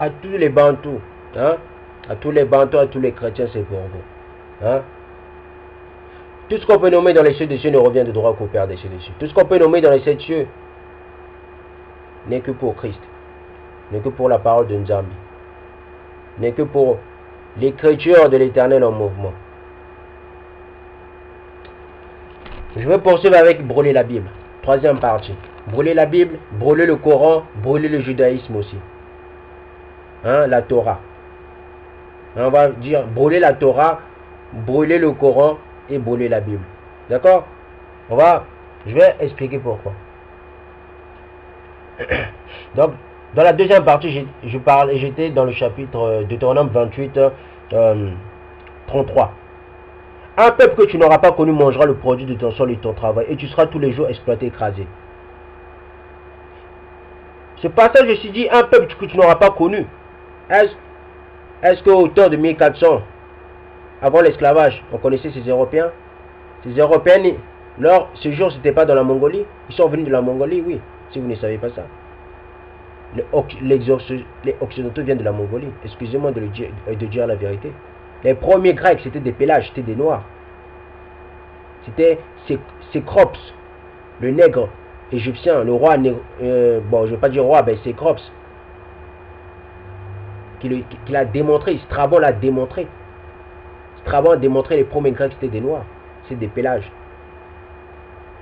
à tous les Bantous, hein, à tous les Bantous, à tous les chrétiens, c'est pour vous. Hein. Tout ce qu'on peut nommer dans les cieux des cieux ne revient de droit qu'au Père des cieux des cieux. Tout ce qu'on peut nommer dans les sept cieux n'est que pour Christ, n'est que pour la parole de Nzambi, n'est que pour l'écriture de l'Éternel en mouvement. Je vais poursuivre avec brûler la Bible. Troisième partie. Brûler la Bible, brûler le Coran, brûler le judaïsme aussi. Hein, la Torah. On va dire brûler la Torah, brûler le Coran et brûler la Bible. D'accord? Je vais expliquer pourquoi. Donc, dans la deuxième partie, j'étais dans le chapitre Deutéronome 28, 33. Un peuple que tu n'auras pas connu mangera le produit de ton sol et de ton travail, et tu seras tous les jours exploité, écrasé. Ce passage, je suis dit, un peuple que tu n'auras pas connu. Est-ce qu'au hauteur de 1400, avant l'esclavage, on connaissait ces Européens? Ces Européens, leur séjour, c'était pas dans la Mongolie. Ils sont venus de la Mongolie, oui, si vous ne savez pas ça. Les Occidentaux viennent de la Mongolie. Excusez-moi de dire la vérité. Les premiers Grecs, c'était des pélages, c'était des Noirs. C'était Cécrops, le nègre égyptien, le roi, bon, je ne vais pas dire roi, ben Cécrops, qu'il a démontré, Strabon l'a démontré. Strabon a démontré les premiers Grecs, c'était des Noirs, c'est des pélages.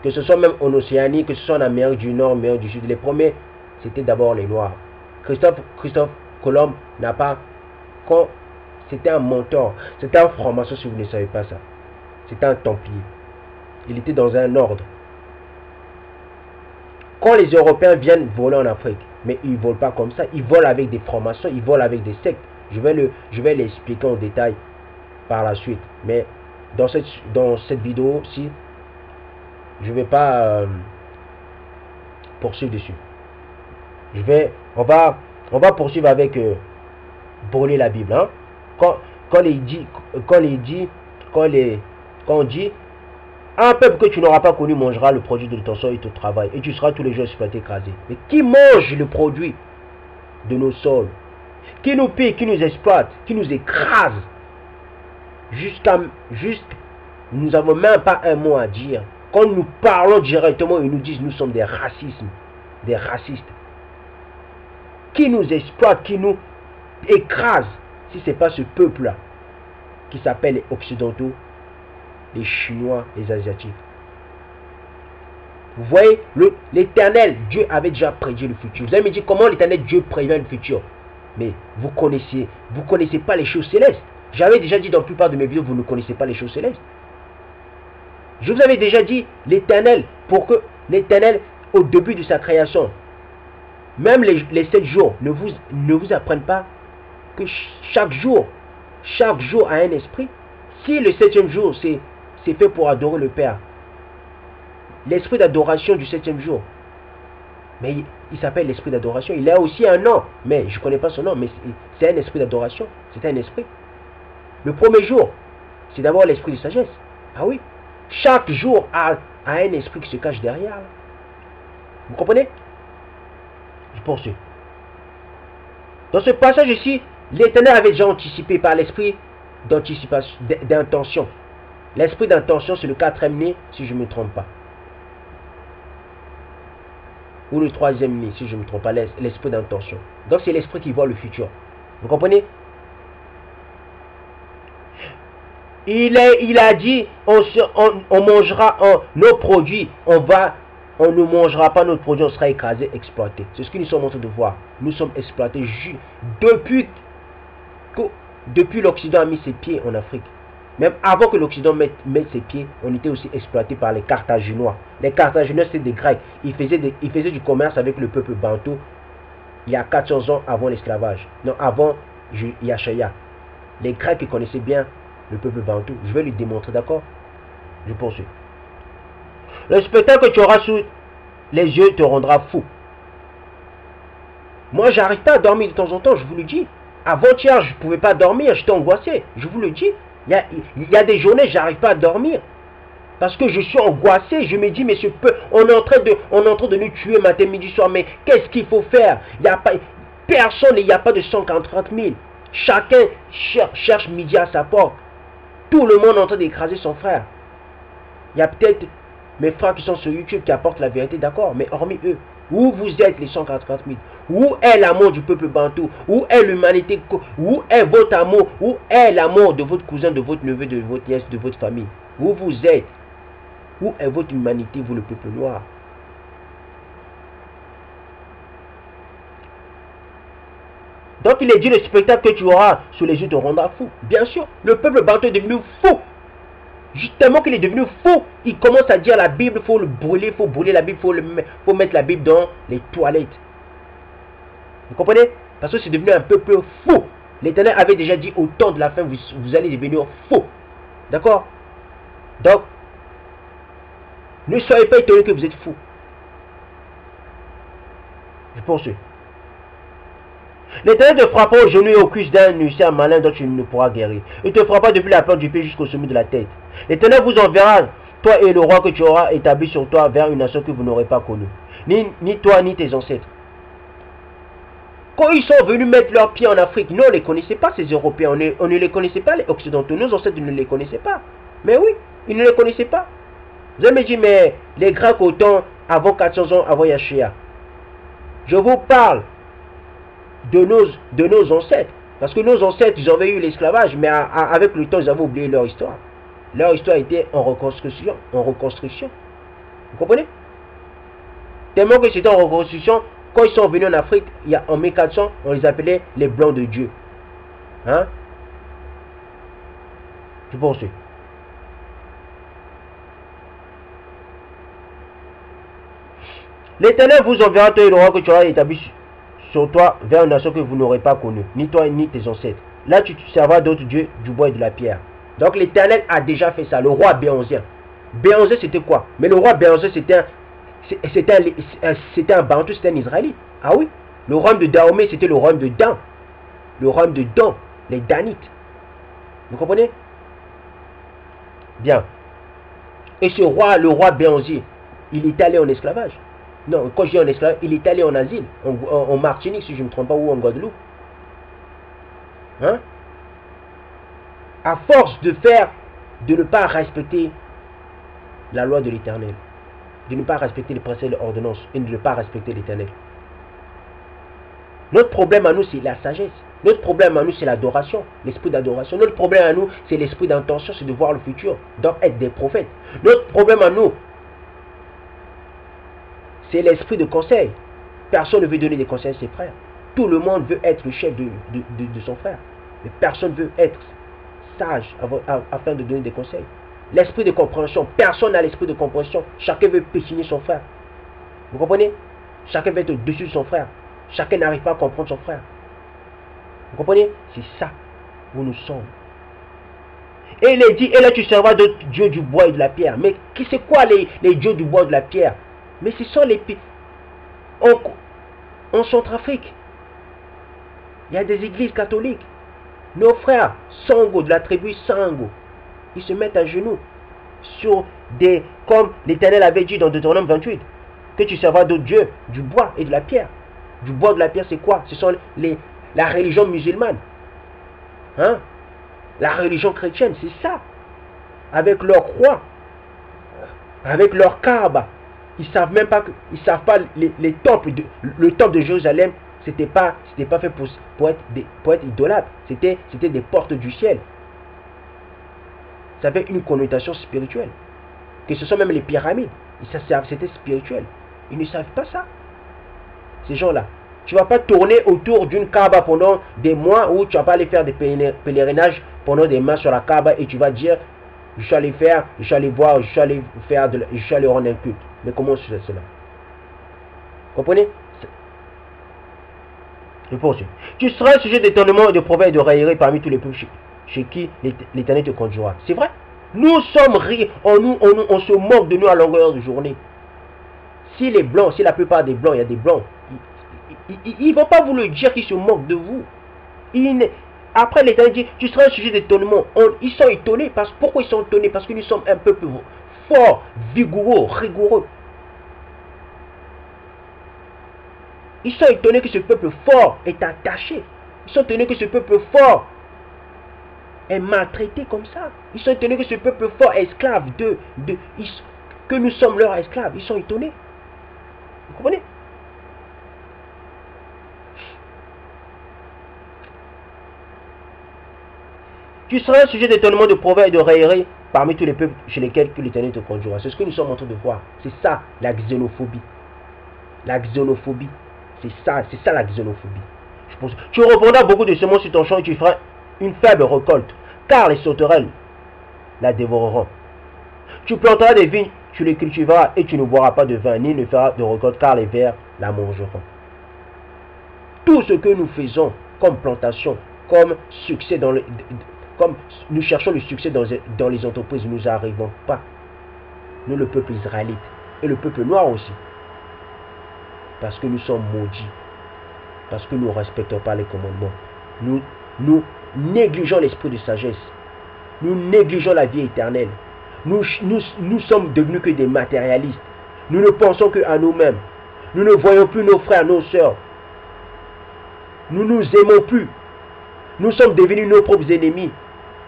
Que ce soit même en Océanie, que ce soit en Amérique du Nord, Amérique du Sud, les premiers, c'était d'abord les Noirs. Christophe Colomb n'a pas... C'était un mentor, c'était un franc-maçon si vous ne savez pas ça. C'était un templier. Il était dans un ordre. Quand les Européens viennent voler en Afrique, mais ils ne volent pas comme ça, ils volent avec des francs-maçons, ils volent avec des sectes. Je vais l'expliquer en détail par la suite. Mais dans cette vidéo-ci, je ne vais pas poursuivre dessus. On va poursuivre avec brûler la Bible. Hein? Quand on dit un peuple que tu n'auras pas connu mangera le produit de ton sol et de ton travail, et tu seras tous les jours exploité, écrasé. Mais qui mange le produit de nos sols? Qui nous pille, qui nous exploite, qui nous écrase? Nous n'avons même pas un mot à dire. Quand nous parlons directement, ils nous disent nous sommes des racistes. Qui nous exploite, qui nous écrase, si ce n'est pas ce peuple-là, qui s'appelle les Occidentaux, les Chinois, les Asiatiques. Vous voyez, l'Éternel, Dieu avait déjà prédit le futur. Vous allez me dire comment l'Éternel Dieu prévient le futur. Mais vous connaissez pas les choses célestes. J'avais déjà dit dans la plupart de mes vidéos, vous ne connaissez pas les choses célestes. Je vous avais déjà dit, l'Éternel, au début de sa création, même les 7 jours, ne vous apprennent pas que chaque jour a un esprit. Si le 7e jour, c'est fait pour adorer le Père, l'esprit d'adoration du 7e jour, mais il s'appelle l'esprit d'adoration. Il a aussi un nom, mais je ne connais pas son nom, mais c'est un esprit d'adoration. C'est un esprit. Le premier jour, c'est d'abord l'esprit de sagesse. Ah oui. Chaque jour a un esprit qui se cache derrière. Vous comprenez? Je poursuis. Dans ce passage ici, l'Éternel avait déjà anticipé par l'esprit d'intention. L'esprit d'intention, c'est le 4e né, si je ne me trompe pas. Ou le 3e né, si je ne me trompe pas, l'esprit d'intention. Donc c'est l'esprit qui voit le futur. Vous comprenez? Il a dit, on mangera nos produits, on ne mangera pas notre produit, on sera écrasé, exploité. C'est ce que nous sommes en train de voir. Nous sommes exploités depuis l'Occident a mis ses pieds en Afrique. Même avant que l'Occident mette ses pieds, on était aussi exploité par les Carthaginois. Les Carthaginois, c'est des Grecs. Ils faisaient du commerce avec le peuple bantou il y a 400 ans avant l'esclavage. Non, avant Yashaya. Les Grecs qui connaissaient bien le peuple bantou. Je vais lui démontrer, d'accord? Je poursuis. Le spectacle que tu auras sous les yeux te rendra fou. Moi, j'arrive pas à dormir de temps en temps, je vous le dis. Avant-hier, je ne pouvais pas dormir, j'étais angoissé. Je vous le dis. Il y a des journées, j'arrive pas à dormir. Parce que je suis angoissé. Je me dis, on est en train de nous tuer matin, midi, soir. Mais qu'est-ce qu'il faut faire? Personne, il n'y a pas de 140 000. Chacun cherche midi à sa porte. Tout le monde est en train d'écraser son frère. Il y a peut-être mes frères qui sont sur YouTube qui apportent la vérité, d'accord. Mais hormis eux, où vous êtes les 140 000? Où est l'amour du peuple bantou? Où est l'humanité? Où est votre amour? Où est l'amour de votre cousin, de votre neveu, de votre nièce, de votre famille? Où vous êtes? Où est votre humanité, vous le peuple noir? Donc il est dit, le spectacle que tu auras sous les yeux te rendra fou. Bien sûr, le peuple bantou est devenu fou. Justement qu'il est devenu fou, il commence à dire la Bible, il faut le brûler, il faut brûler la Bible, il faut mettre la Bible dans les toilettes. Vous comprenez? Parce que c'est devenu un peuple fou. L'Éternel avait déjà dit au temps de la fin, vous allez devenir fou. D'accord? Donc, ne soyez pas étonnés que vous êtes fou. Je poursuis. L'Éternel te frappera au genou et au cuisse d'un huissier malin dont tu ne pourras guérir. Il te frappera depuis la plante du pied jusqu'au sommet de la tête. L'Éternel vous enverra, toi et le roi que tu auras établi sur toi, vers une nation que vous n'aurez pas connue. Ni toi, ni tes ancêtres. Quand ils sont venus mettre leurs pieds en Afrique, nous on ne les connaissait pas, ces Européens. On ne les connaissait pas, les Occidentaux. Nos ancêtres ne les connaissaient pas. Mais oui, ils ne les connaissaient pas. Vous allez me dire, mais les Grecs au temps, avant 400 ans, avant Yahshua. Je vous parle de nos ancêtres. Parce que nos ancêtres, ils avaient eu l'esclavage, mais avec le temps, ils avaient oublié leur histoire. Leur histoire était en reconstruction. Vous comprenez? Tellement que c'était en reconstruction, quand ils sont venus en Afrique, en 1400, on les appelait les Blancs de Dieu. Hein? Je poursuis. L'Éternel vous enverra, toi et le roi que tu auras établi sur toi, vers une nation que vous n'aurez pas connue, ni toi ni tes ancêtres. Là, tu serviras d'autres dieux du bois et de la pierre. Donc l'Éternel a déjà fait ça. Le roi Béanzien. Béanzien, c'était quoi? Mais le roi Béanzien, c'était un Bantou, c'était un Israélite. Ah oui? Le royaume de Dahomey, c'était le royaume de Dan. Le royaume de Dan, les Danites. Vous comprenez? Bien. Et ce roi, le roi Béanzien, il est allé en esclavage. Non, quand je dis en esclavage, il est allé en asile, en Martinique, si je ne me trompe pas, ou en Guadeloupe. Hein? À force de ne pas respecter la loi de l'Éternel, de ne pas respecter les préceptes et les ordonnances, et de ne pas respecter l'Éternel. Notre problème à nous, c'est la sagesse. Notre problème à nous, c'est l'adoration, l'esprit d'adoration. Notre problème à nous, c'est l'esprit d'intention, c'est de voir le futur, donc être des prophètes. Notre problème à nous, c'est l'esprit de conseil. Personne ne veut donner des conseils à ses frères. Tout le monde veut être le chef de son frère. Mais personne ne veut être sage afin de donner des conseils. L'esprit de compréhension. Personne n'a l'esprit de compréhension. Chacun veut péchiner son frère. Vous comprenez? Chacun veut être au-dessus de son frère. Chacun n'arrive pas à comprendre son frère. Vous comprenez? C'est ça où nous sommes. Et il est dit, et là tu serviras d'autres dieux du bois et de la pierre. Mais c'est quoi les dieux du bois et de la pierre? Mais ce sont les pays. En Centrafrique, il y a des églises catholiques. Nos frères Sango, de la tribu Sango, ils se mettent à genoux sur des, comme l'Éternel avait dit dans Deutéronome 28, que tu serviras d'autres dieux du bois et de la pierre. Du bois et de la pierre, c'est quoi? Ce sont la religion musulmane. Hein? La religion chrétienne, c'est ça. Avec leur croix, avec leur Kaaba. Ils savent même pas, ils savent pas les temples, le temple de Jérusalem, c'était pas fait pour être idolâtre. C'était des portes du ciel. Ça avait une connotation spirituelle. Que ce sont même les pyramides, c'était spirituel. Ils ne savent pas ça. Ces gens-là. Tu ne vas pas tourner autour d'une Kaaba pendant des mois, ou tu ne vas pas aller faire des pèlerinages pendant des mois sur la Kaaba et tu vas dire, je suis allé faire, je suis allé voir, je suis allé rendre un culte. Mais comment se fait cela? Comprenez? Je poursuis. Tu seras sujet d'étonnement, de problèmes et de raillerie parmi tous les peuples chez qui l'Éternel te conduira. C'est vrai? Nous sommes rires, on se moque de nous à longueur de journée. Si les blancs, si la plupart des blancs, il y a des blancs, ils ne vont pas vous le dire qu'ils se moquent de vous. Après l'Éternel dit, tu seras un sujet d'étonnement. Ils sont étonnés. Pourquoi ils sont étonnés? Parce que nous sommes un peuple fort, vigoureux, rigoureux. Ils sont étonnés que ce peuple fort est attaché. Ils sont étonnés que ce peuple fort est maltraité comme ça. Ils sont étonnés que ce peuple fort est esclave que nous sommes leurs esclaves. Ils sont étonnés. Vous comprenez? Tu seras un sujet d'étonnement, de proverbe et de raillerie parmi tous les peuples chez lesquels l'Éternel te conduira. C'est ce que nous sommes en train de voir. C'est ça la xénophobie. La xénophobie. C'est ça la xénophobie. Tu reprendras beaucoup de semences sur ton champ et tu feras une faible récolte, car les sauterelles la dévoreront. Tu planteras des vignes, tu les cultiveras et tu ne boiras pas de vin, ni ne feras de récolte, car les vers la mangeront. Tout ce que nous faisons comme plantation, comme succès comme nous cherchons le succès dans les entreprises, nous n'arrivons pas. Nous, le peuple israélite et le peuple noir aussi. Parce que nous sommes maudits. Parce que nous ne respectons pas les commandements. Nous négligeons l'esprit de sagesse. Nous négligeons la vie éternelle. Nous sommes devenus que des matérialistes. Nous ne pensons qu'à nous-mêmes. Nous ne voyons plus nos frères, nos sœurs. Nous ne nous aimons plus. Nous sommes devenus nos propres ennemis.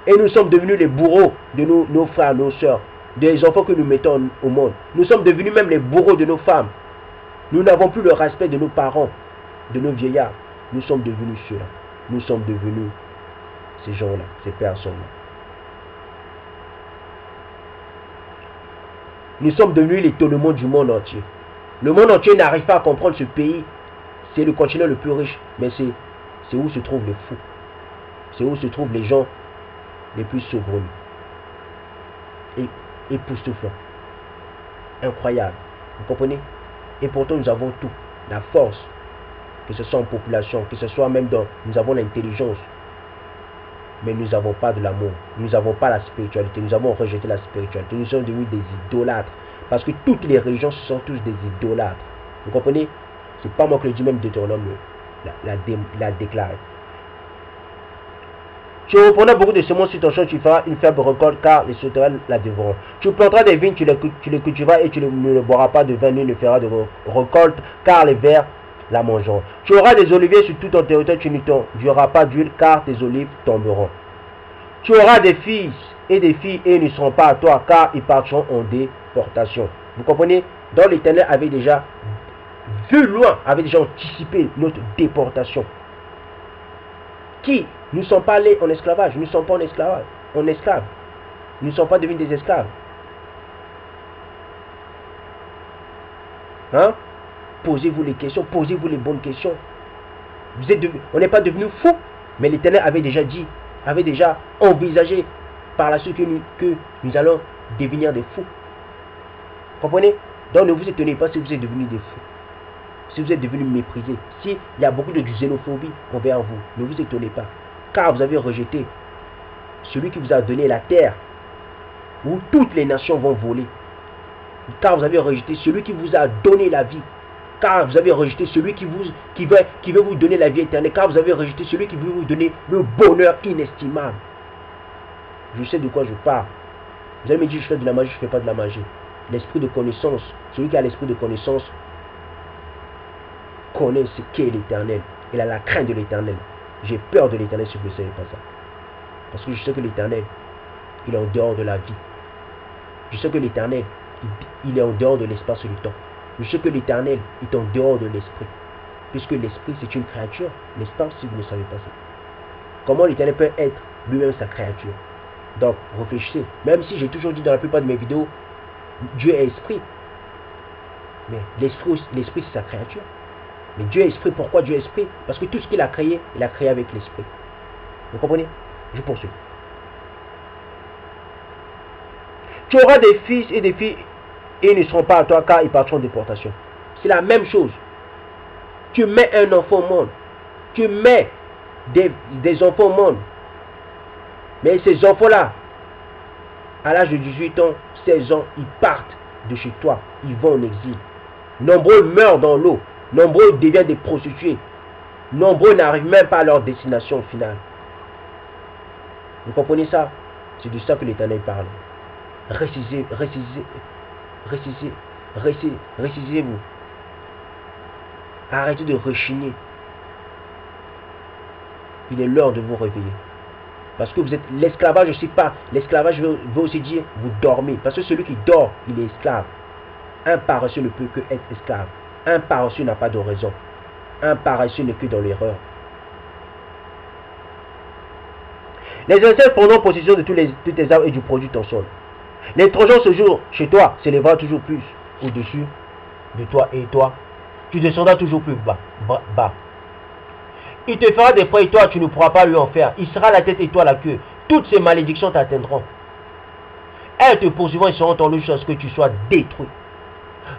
Et nous sommes devenus les bourreaux de nos frères, nos sœurs. Des enfants que nous mettons au monde. Nous sommes devenus même les bourreaux de nos femmes. Nous n'avons plus le respect de nos parents, de nos vieillards. Nous sommes devenus ceux-là. Nous sommes devenus ces gens-là, ces personnes-là. Nous sommes devenus l'étonnement du monde entier. Le monde entier n'arrive pas à comprendre ce pays. C'est le continent le plus riche. Mais c'est où se trouvent les fous. C'est où se trouvent les gens les plus saugrenus. Et époustouflants. Incroyable. Vous comprenez? Et pourtant nous avons tout. La force. Que ce soit en population, que ce soit même dans... Nous avons l'intelligence. Mais nous n'avons pas de l'amour. Nous n'avons pas la spiritualité. Nous avons rejeté la spiritualité. Nous sommes devenus des idolâtres. Parce que toutes les religions, ce sont tous des idolâtres. Vous comprenez? C'est pas moi que le dis, même Deutéronome l'a déclaré. Tu reprendras beaucoup de semences sur ton champ, tu feras une faible récolte, car les sauterelles la dévoreront. Tu planteras des vignes, tu les cultiveras et tu ne boiras pas de vin, ni ne feras de récolte, car les vers la mangeront. Tu auras des oliviers sur tout ton territoire, tu n'y t'enduiras pas d'huile, car tes olives tomberont. Tu auras des fils et des filles, et ils ne seront pas à toi, car ils partiront en déportation. Vous comprenez? Donc l'Éternel avait déjà vu loin, avait déjà anticipé notre déportation. Qui? Nous ne sommes pas allés en esclavage, nous ne sommes pas en esclavage, Nous ne sommes pas devenus des esclaves. Hein? Posez-vous les questions, posez-vous les bonnes questions. On n'est pas devenus fous, mais l'Éternel avait déjà dit, avait déjà envisagé par la suite que nous allons devenir des fous. Comprenez? Donc ne vous étonnez pas si vous êtes devenus des fous. Si vous êtes devenus méprisés. S'il y a beaucoup de xénophobie envers vous, ne vous étonnez pas. Car vous avez rejeté celui qui vous a donné la terre, où toutes les nations vont voler. Car vous avez rejeté celui qui vous a donné la vie. Car vous avez rejeté celui qui veut vous donner la vie éternelle. Car vous avez rejeté celui qui veut vous donner le bonheur inestimable. Je sais de quoi je parle. Vous allez me dire, je fais de la magie, je ne fais pas de la magie. L'esprit de connaissance, celui qui a l'esprit de connaissance, connaît ce qu'est l'Éternel. Il a la crainte de l'Éternel. J'ai peur de l'Éternel si vous ne savez pas ça. Parce que je sais que l'Éternel, il est en dehors de la vie. Je sais que l'Éternel, il est en dehors de l'espace et du temps. Je sais que l'Éternel est en dehors de l'esprit. Puisque l'esprit, c'est une créature, n'est-ce pas, si vous ne savez pas ça? Comment l'Éternel peut être lui-même sa créature? Donc, réfléchissez. Même si j'ai toujours dit dans la plupart de mes vidéos, Dieu est esprit. Mais l'esprit, c'est sa créature. Mais Dieu est esprit. Pourquoi Dieu est esprit? Parce que tout ce qu'il a créé, il a créé avec l'esprit. Vous comprenez? Je poursuis. Tu auras des fils et des filles, et ils ne seront pas à toi, car ils partiront en déportation. C'est la même chose. Tu mets un enfant au monde. Tu mets des enfants au monde. Mais ces enfants-là, à l'âge de 18 ans, 16 ans, ils partent de chez toi. Ils vont en exil. Nombreux meurent dans l'eau. Nombreux deviennent des prostituées. Nombreux n'arrivent même pas à leur destination finale. Vous comprenez ça? C'est de ça que l'Éternel parle. Récisez-vous. Arrêtez de rechigner. Il est l'heure de vous réveiller. Parce que vous êtes l'esclavage aussi pas. L'esclavage veut aussi dire vous dormez. Parce que celui qui dort, il est esclave. Un paresseux ne peut que être esclave. Un paresseux n'a pas de raison. Un paresseux n'est que dans l'erreur. Les ancêtres prendront possession de toutes tes arbres et du produit de ton sol. L'étranger ce jour chez toi s'élèvera toujours plus au-dessus de toi et toi. Tu descendras toujours plus bas. Il te fera des frais et toi tu ne pourras pas lui en faire. Il sera la tête et toi la queue. Toutes ces malédictions t'atteindront. Elles te poursuivront et seront ton lot jusqu'à ce que tu sois détruit.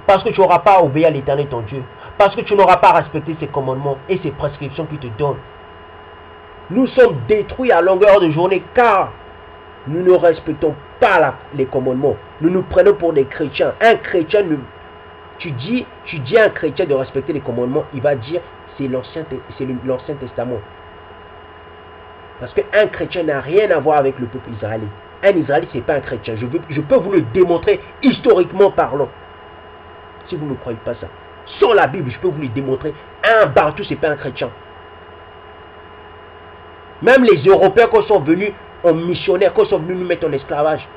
Parce que tu n'auras pas obéi à l'Éternel ton Dieu. Parce que tu n'auras pas respecté ses commandements et ses prescriptions qu'il te donne. Nous sommes détruits à longueur de journée car nous ne respectons pas les commandements. Nous nous prenons pour des chrétiens. Un chrétien, tu dis à un chrétien de respecter les commandements, il va dire c'est l'Ancien Testament. Parce qu'un chrétien n'a rien à voir avec le peuple israélite. Un Israélite, ce n'est pas un chrétien. Je peux vous le démontrer historiquement parlant. Si vous ne croyez pas ça. Sans la Bible, je peux vous le démontrer. Un Bartou, ce n'est pas un chrétien. Même les Européens, quand ils sont venus en missionnaire, quand ils sont venus nous mettre en esclavage,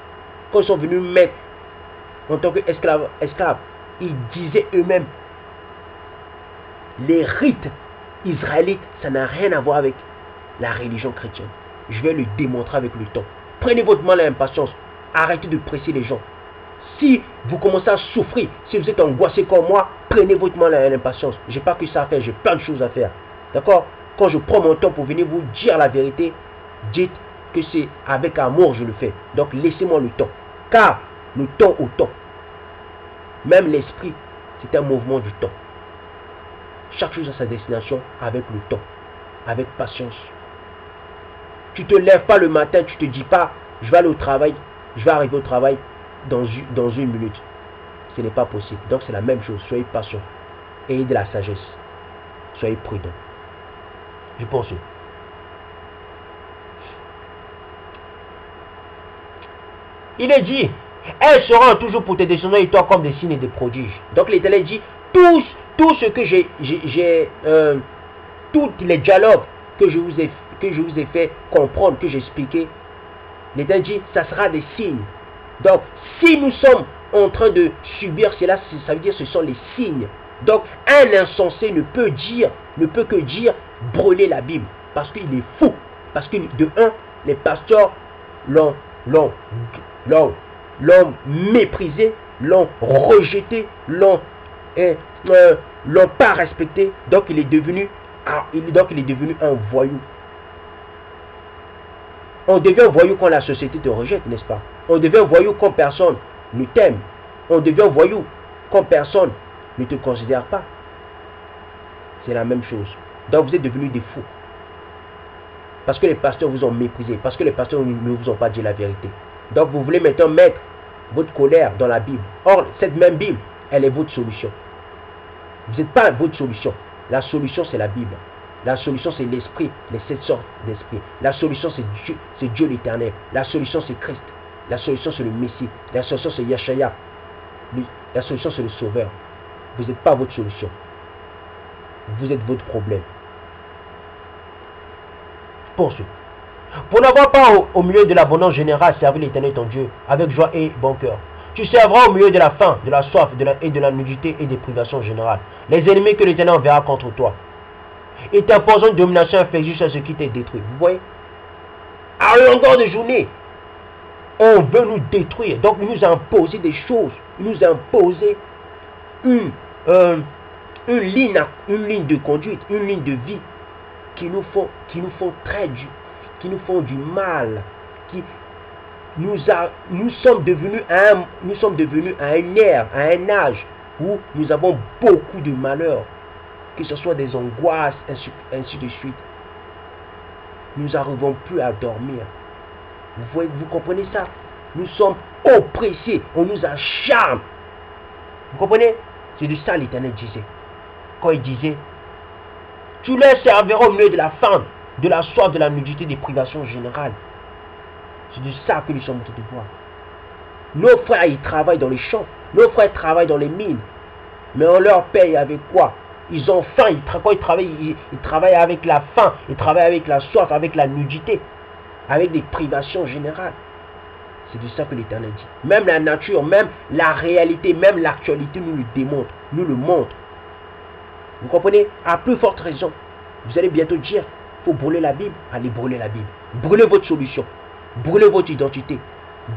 quand ils sont venus nous mettre en tant qu'esclaves, ils disaient eux-mêmes, les rites israélites, ça n'a rien à voir avec la religion chrétienne. Je vais le démontrer avec le temps. Prenez votre mal à l'impatience. Arrêtez de presser les gens. Si vous commencez à souffrir, si vous êtes angoissé comme moi, prenez votre mal à l'impatience. Je n'ai pas que ça à faire, j'ai plein de choses à faire. D'accord? Quand je prends mon temps pour venir vous dire la vérité, dites que c'est avec amour que je le fais. Donc laissez-moi le temps. Car le temps au temps. Même l'esprit, c'est un mouvement du temps. Chaque chose a sa destination avec le temps. Avec patience. Tu ne te lèves pas le matin, tu ne te dis pas, je vais aller au travail, je vais arriver au travail dans une minute. Ce n'est pas possible. Donc c'est la même chose. Soyez patient. Ayez de la sagesse. Soyez prudent. Je pense. Il est dit, elles seront toujours pour tes descendants et toi comme des signes et des prodiges. Donc l'Éternel dit, tout ce que tous les dialogues que je vous ai fait comprendre, que j'ai expliqué, l'Éternel dit, ça sera des signes. Donc, si nous sommes en train de subir cela, ça veut dire que ce sont les signes. Donc, un insensé ne peut que dire brûler la Bible. Parce qu'il est fou. Parce que de un, les pasteurs l'ont méprisé, l'ont rejeté, l'ont pas respecté. Donc, il est devenu un voyou. On devient voyou quand la société te rejette, n'est-ce pas? On devient voyou quand personne ne t'aime. On devient voyou quand personne ne te considère pas. C'est la même chose. Donc vous êtes devenus des fous. Parce que les pasteurs vous ont méprisé. Parce que les pasteurs ne vous ont pas dit la vérité. Donc vous voulez maintenant mettre votre colère dans la Bible. Or, cette même Bible, elle est votre solution. Vous n'êtes pas votre solution. La solution, c'est la Bible. La solution, c'est l'esprit, les 7 sortes d'esprit. La solution, c'est Dieu l'Éternel. La solution, c'est Christ. La solution, c'est le Messie. La solution, c'est Yeshaya. La solution, c'est le Sauveur. Vous n'êtes pas votre solution. Vous êtes votre problème. Pour n'avoir pas au milieu de l'abondance générale servi l'Éternel ton Dieu avec joie et bon cœur. Tu serviras au milieu de la faim, de la soif et de la nudité et des privations générales. Les ennemis que l'Éternel enverra contre toi. Et t'imposant une domination infectieuse sur ce qui t'est détruit. Vous voyez? À longueur de journée, on veut nous détruire. Donc il nous a imposé des choses. Il nous a imposé une ligne de conduite, une ligne de vie qui nous font du mal. Nous sommes devenus à une ère, à un âge où nous avons beaucoup de malheurs. Que ce soit des angoisses, ainsi de suite. Nous n'arrivons plus à dormir. Vous comprenez ça? Nous sommes oppressés. On nous acharne. Vous comprenez? C'est de ça l'Éternel disait. Quand il disait, tu leur serviras au milieu de la faim, de la soif, de la nudité, des privations générales. C'est de ça que nous sommes en train de voir. Nos frères, ils travaillent dans les champs. Nos frères travaillent dans les mines. Mais on leur paye avec quoi? Ils ont faim, quand ils travaillent avec la faim, ils travaillent avec la soif, avec la nudité, avec des privations générales. C'est de ça que l'Éternel dit. Même la nature, même la réalité, même l'actualité nous le démontre, nous le montre. Vous comprenez? À plus forte raison, vous allez bientôt dire, il faut brûler la Bible. Allez brûler la Bible. Brûlez votre solution. Brûlez votre identité.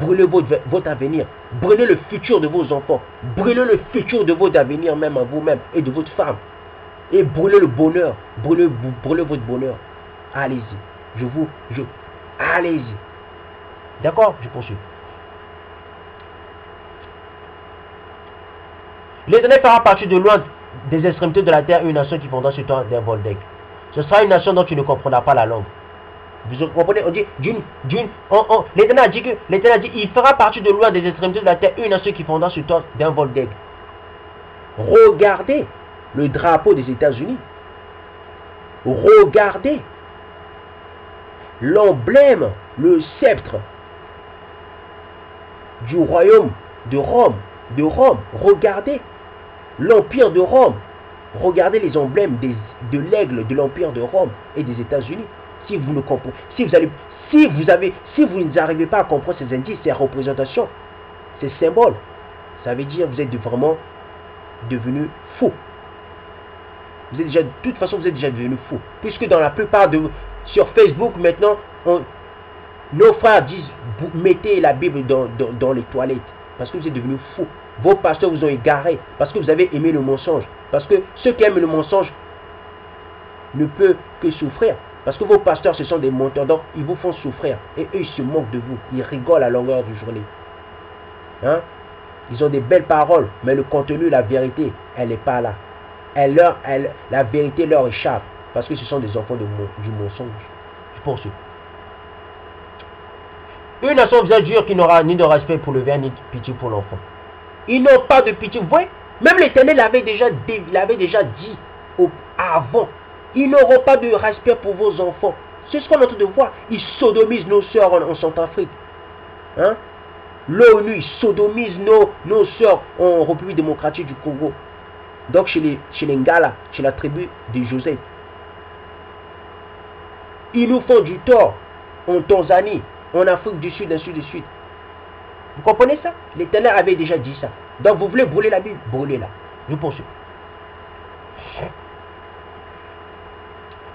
Brûlez votre avenir. Brûlez le futur de vos enfants. Brûlez le futur de votre avenir même à vous-même et de votre femme. Et brûlez le bonheur. Brûlez votre bonheur. Allez-y. Allez-y. D'accord? Je poursuis. L'Éternel fera partir de loin des extrémités de la terre une nation qui fondera sur toi d'un vol d'aigle. Ce sera une nation dont tu ne comprendras pas la langue. Vous comprenez? On dit l'Éternel a dit il fera partir de loin des extrémités de la terre une nation qui fondera sur toi d'un vol d'aigle. Regardez le drapeau des États-Unis. Regardez l'emblème, le sceptre du royaume de Rome. Regardez l'empire de Rome. Regardez les emblèmes de l'aigle de l'empire de Rome et des États-Unis. Si vous ne comprenez, si vous n'arrivez pas à comprendre ces indices, ces représentations, ces symboles, ça veut dire que vous êtes vraiment devenu fou. Vous êtes déjà, de toute façon, vous êtes déjà devenu fou. Puisque dans la plupart sur Facebook maintenant, nos frères disent mettez la Bible dans les toilettes. Parce que vous êtes devenu fou. Vos pasteurs vous ont égaré. Parce que vous avez aimé le mensonge. Parce que ceux qui aiment le mensonge ne peuvent que souffrir. Parce que vos pasteurs, ce sont des menteurs. Donc, ils vous font souffrir. Et eux, ils se moquent de vous. Ils rigolent à longueur de journée. Hein? Ils ont des belles paroles. Mais le contenu, la vérité, elle n'est pas là. La vérité leur échappe. Parce que ce sont des enfants du mensonge. Je poursuis. Une nation visage dur qui n'aura ni de respect pour le verre, ni de pitié pour l'enfant. Ils n'ont pas de pitié. Vous voyez, même l'Éternel l'avait déjà dit avant. Ils n'auront pas de respect pour vos enfants. C'est ce qu'on est en train de voir. Ils sodomisent nos sœurs en Centrafrique. Hein? L'ONU, ils sodomisent nos sœurs en République démocratique du Congo. Donc chez les Ngala, chez la tribu de Joseph. Ils nous font du tort en Tanzanie, en Afrique du Sud, ainsi de suite. Vous comprenez ça? L'Éternel avait déjà dit ça. Donc vous voulez brûler la Bible? Brûlez-la. Je poursuis.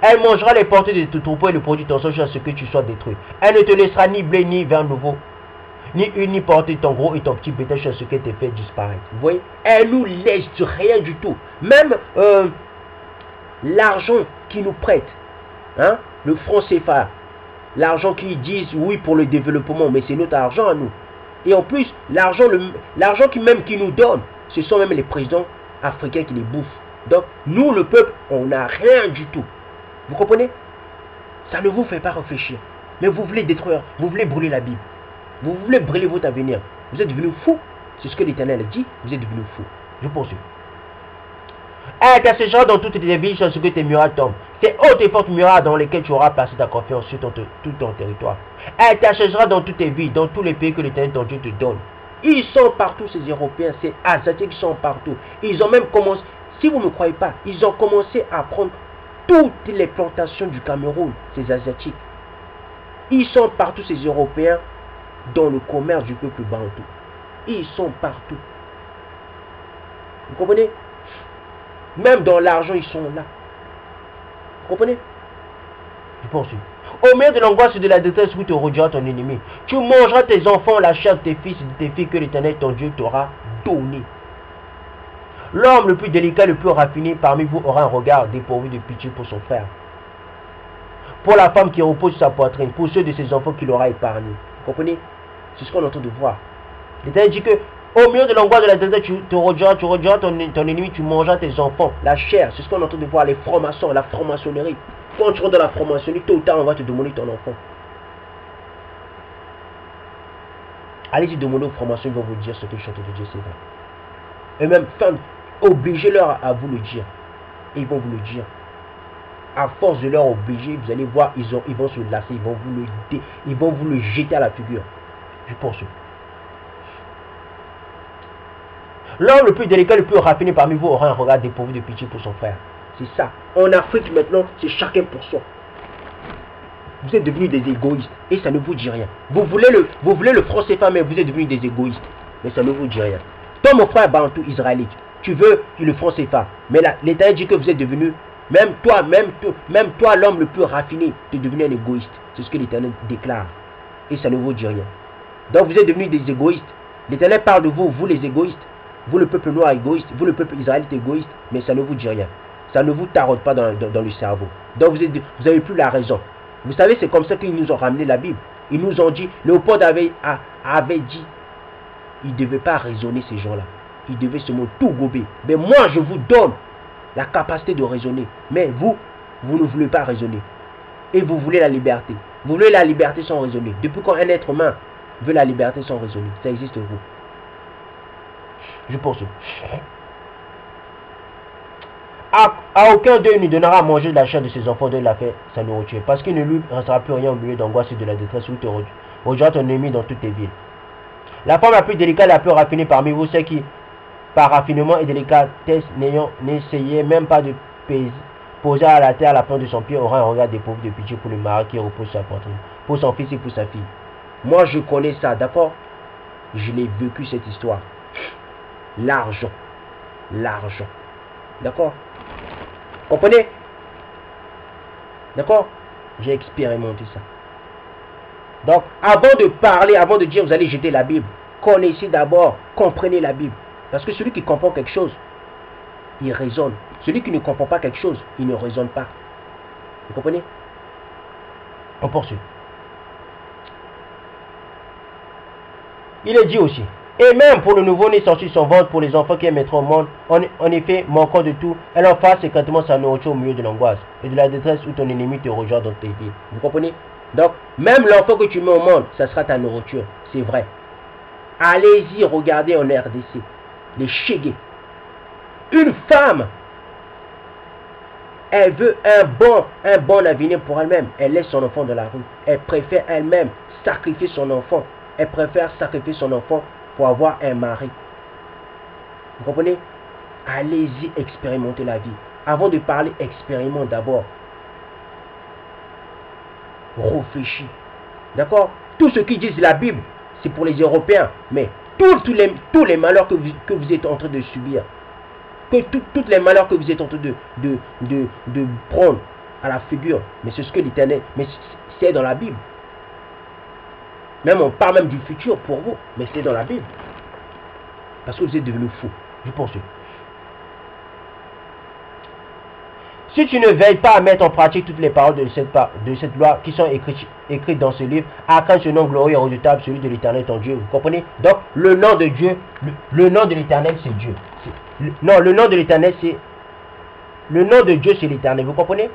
Elle mangera les portées de ton troupeau et le produit de ton sang jusqu'à ce que tu sois détruit. Elle ne te laissera ni blé, ni vin nouveau, ni une, ni porter ton gros et ton petit bétail jusqu'à ce qu'elle te fait disparaître. Vous voyez? Elle nous laisse rien du tout. Même l'argent qu'ils nous prête, hein, le franc CFA, l'argent qu'ils disent oui pour le développement, mais c'est notre argent à nous. Et en plus, l'argent qui nous donne, ce sont même les présidents africains qui les bouffent. Donc, nous, le peuple, on n'a rien du tout. Vous comprenez? Ça ne vous fait pas réfléchir. Mais vous voulez détruire, vous voulez brûler la Bible. Vous voulez brûler votre avenir. Vous êtes devenu fou. C'est ce que l'Éternel a dit. Vous êtes devenu fou. Je poursuis. Elle t'assèchera dans toutes tes villes jusqu'à ce que tes murailles tombent. Ces hautes et fortes murailles dans lesquelles tu auras placé ta confiance sur tout ton territoire. Elle t'assèchera dans toutes tes villes, dans tous les pays que l'Éternel ton Dieu te donne. Ils sont partout, ces Européens, ces Asiatiques, ils sont partout. Ils ont même commencé, si vous ne me croyez pas, ils ont commencé à prendre toutes les plantations du Cameroun, ces Asiatiques. Ils sont partout, ces Européens, dans le commerce du peuple bantou. Ils sont partout. Vous comprenez? Même dans l'argent, ils sont là. Vous comprenez? Je poursuis. Au milieu de l'angoisse et de la détresse où te rediras ton ennemi, tu mangeras tes enfants, la chair de tes fils et de tes filles que l'Éternel ton Dieu t'aura donné. L'homme le plus délicat, le plus raffiné parmi vous aura un regard dépourvu de pitié pour son frère. Pour la femme qui repose sur sa poitrine, pour ceux de ses enfants qu'il aura épargnés. Vous comprenez? C'est ce qu'on est en train de voir. L'Éternel dit que au milieu de l'angoisse de la détresse, tu rediras ton ennemi, tu mangeras tes enfants, la chair. C'est ce qu'on est en train de voir, les francs-maçons, la franc-maçonnerie. Quand tu rentres dans la franc-maçonnerie, tôt ou tard, on va te demander ton enfant. Allez-y demander aux francs-maçons, ils vont vous dire ce que je suis en train de dire, c'est vrai. Et même, obligez-leur à vous le dire. Et ils vont vous le dire. À force de leur obliger, vous allez voir, ils vont se lasser, ils vont vous le jeter à la figure. Je poursuis. l'homme le plus délicat, le plus raffiné parmi vous aura un regard dépourvu de pitié pour son frère. C'est ça. En Afrique maintenant, c'est chacun pour soi. Vous êtes devenus des égoïstes et ça ne vous dit rien. Vous voulez le franc CFA, mais vous êtes devenus des égoïstes. Mais ça ne vous dit rien. Toi, mon frère Bantou israélite, tu veux le franc CFA. Mais là, l'État dit que vous êtes devenu, même toi, l'homme le plus raffiné, tu es devenu un égoïste. C'est ce que l'Éternel déclare. Et ça ne vous dit rien. Donc vous êtes devenus des égoïstes. L'Éternel parle de vous, vous les égoïstes. Vous le peuple noir égoïste, vous le peuple israélite égoïste. Mais ça ne vous dit rien. Ça ne vous taraude pas dans le cerveau. Donc vous n'avez plus la raison. Vous savez, c'est comme ça qu'ils nous ont ramené la Bible. Ils nous ont dit, Léopold avait dit, il ne devait pas raisonner ces gens-là. Il devait se tout gober. Mais moi, je vous donne la capacité de raisonner. Mais vous ne voulez pas raisonner. Et vous voulez la liberté. Vous voulez la liberté sans raisonner. Depuis quand un être humain veut la liberté sans raisonner? Ça existe vous. Je poursuis. À aucun d'eux ne donnera à manger de la chair de ses enfants de la faire sa nourriture. Parce qu'il ne lui restera plus rien au milieu d'angoisse et de la détresse où tu rejoindras ton ennemi dans toutes tes villes. La femme la plus délicate, la plus raffinée parmi vous, c'est qui, par raffinement et délicatesse, n'essayait même pas de poser à la terre la plante de son pied, aura un regard dépourvu de pitié pour le mari qui repose sa poitrine, pour son fils et pour sa fille. Moi, je connais ça, d'accord? Je l'ai vécu, cette histoire. L'argent. L'argent. D'accord? Comprenez? D'accord? J'ai expérimenté ça. Donc, avant de parler, avant de dire vous allez jeter la Bible, connaissez d'abord, comprenez la Bible. Parce que celui qui comprend quelque chose, il raisonne. Celui qui ne comprend pas quelque chose, il ne raisonne pas. Vous comprenez? On poursuit. Il est dit aussi, et même pour le nouveau-né sorti de son ventre, pour les enfants qui mettront au monde, en effet, manquant de tout, elle en fasse secrètement sa nourriture au milieu de l'angoisse et de la détresse où ton ennemi te rejoint dans tes vies. Vous comprenez? Donc, même l'enfant que tu mets au monde, ça sera ta nourriture. C'est vrai. Allez-y, regardez en RDC. Les chégués. Une femme, elle veut un bon avenir pour elle-même. Elle laisse son enfant dans la rue. Elle préfère elle-même sacrifier son enfant. Elle préfère sacrifier son enfant pour avoir un mari. Vous comprenez? Allez-y, expérimentez la vie. Avant de parler, expérimente d'abord. Réfléchis. D'accord? Tout ce qui dit la Bible, c'est pour les Européens. Mais tous les malheurs que vous êtes en train de subir, tous les malheurs que vous êtes en train de prendre à la figure, mais c'est ce que l'Éternel, mais c'est dans la Bible. Même on parle même du futur pour vous, mais c'est dans la Bible. Parce que vous êtes devenus fous. Je poursuis. Si tu ne veilles pas à mettre en pratique toutes les paroles de cette loi qui sont écrites dans ce livre, à craindre ce nom glorieux et redoutable, celui de l'Éternel ton Dieu. Vous comprenez? Donc, le nom de Dieu, le nom de l'Éternel, c'est Dieu. Non, le nom de l'Éternel, c'est... Le nom de Dieu, c'est l'Éternel. Vous comprenez?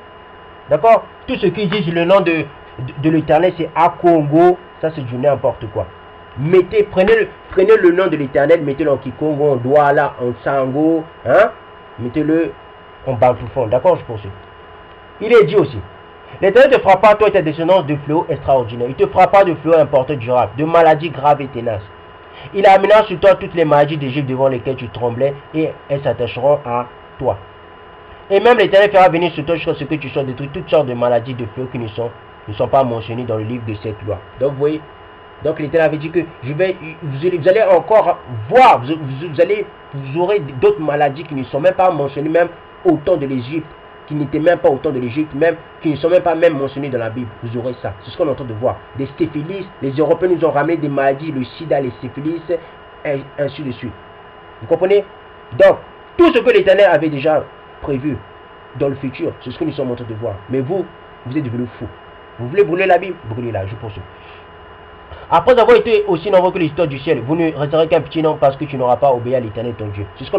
D'accord? Tout ce qui dit le nom de l'Éternel, c'est Akongo. Ça, c'est du n'importe quoi. Prenez le nom de l'Éternel, mettez-le en Kikongo, en Douala, en Sango, hein? Mettez-le en Bantoufon. D'accord, je poursuis. Il est dit aussi, l'Éternel te fera pas, toi et ta descendance, de fléaux extraordinaires. Il te fera pas de fléaux importants durables, de maladies graves et ténaces. Il amènera sur toi toutes les maladies d'Égypte devant lesquelles tu tremblais, et elles s'attacheront à toi. Et même l'Éternel fera venir sur toi jusqu'à ce que tu sois détruit toutes sortes de maladies, de fléaux qui ne sont pas mentionnées dans le livre de cette loi. Donc vous voyez, donc l'Éternel avait dit que vous allez encore voir, vous aurez d'autres maladies qui ne sont même pas mentionnées même au temps de l'Égypte, qui n'étaient même pas au temps de l'Égypte, même qui ne sont même pas mentionnées dans la Bible. Vous aurez ça. C'est ce qu'on est en train de voir. Des stéphilis, les Européens nous ont ramené des maladies, le sida, les syphilis, et ainsi de suite. Vous comprenez? Donc, tout ce que l'Éternel avait déjà prévu dans le futur, c'est ce que nous sommes en train de voir. Mais vous êtes devenus fous. Vous voulez brûler la Bible? Brûlez-la, je poursuis. Après avoir été aussi nombreux que l'histoire du ciel, vous ne resterez qu'un petit nom parce que tu n'auras pas obéi à l'Éternel ton Dieu. C'est ce